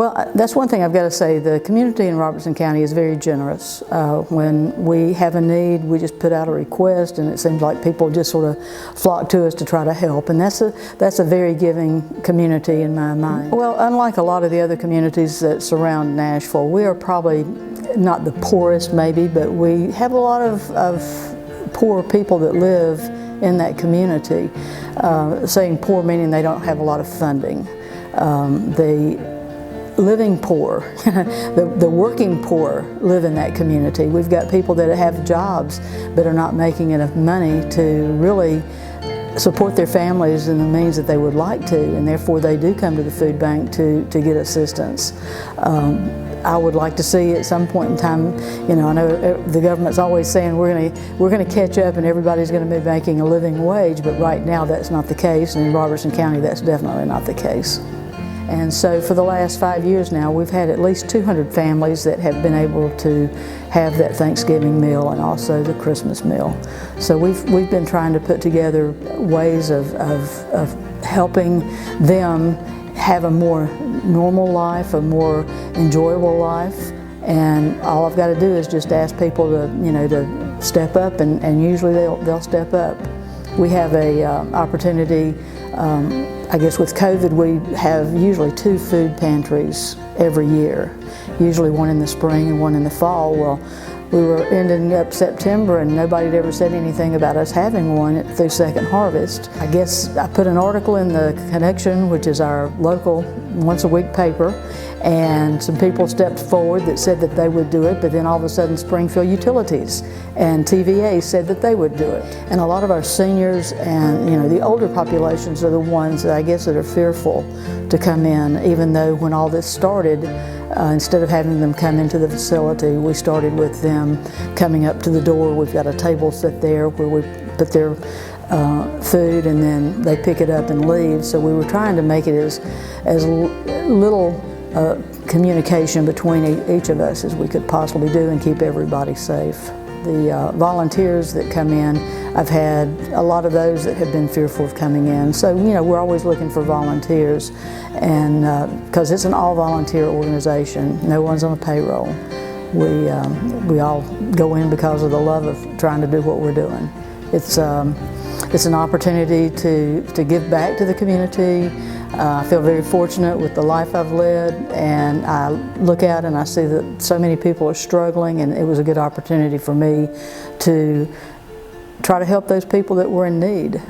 Well, that's one thing I've got to say. The community in Robertson County is very generous. When we have a need, we just put out a request, and it seems like people just sort of flock to us to try to help. And that's a very giving community in my mind. Well, unlike a lot of the other communities that surround Nashville, we are probably not the poorest, maybe, but we have a lot of poor people that live in that community. Saying poor meaning they don't have a lot of funding. The living poor, the working poor live in that community. We've got people that have jobs but are not making enough money to really support their families in the means that they would like to, and therefore they do come to the food bank to get assistance. I would like to see at some point in time, I know the government's always saying we're going to catch up and everybody's going to be making a living wage, but right now that's not the case, and in Robertson County that's definitely not the case. And so for the last 5 years now, we've had at least 200 families that have been able to have that Thanksgiving meal and also the Christmas meal. So we've been trying to put together ways of helping them have a more normal life, a more enjoyable life. And all I've got to do is just ask people to step up, and usually they'll step up. We have a opportunity. I guess with COVID, we have usually 2 food pantries every year, usually one in the spring and one in the fall. Well, we were ending up September and nobody had ever said anything about us having one through Second Harvest. I guess I put an article in the Connection, which is our local once-a-week paper, and some people stepped forward that said that they would do it, but then all of a sudden Springfield Utilities and TVA said that they would do it. And a lot of our seniors and the older populations are the ones that I guess that are fearful to come in, even though when all this started, instead of having them come into the facility, we started with them coming up to the door. We've got a table set there where we put their food and then they pick it up and leave. So we were trying to make it as little communication between each of us as we could possibly do and keep everybody safe. The volunteers that come in, I've had a lot of those that have been fearful of coming in. So we're always looking for volunteers, and because it's an all-volunteer organization, no one's on a payroll. We all go in because of the love of trying to do what we're doing. It's an opportunity to give back to the community. I feel very fortunate with the life I've led, and I look out and I see that so many people are struggling, and it was a good opportunity for me to try to help those people that were in need.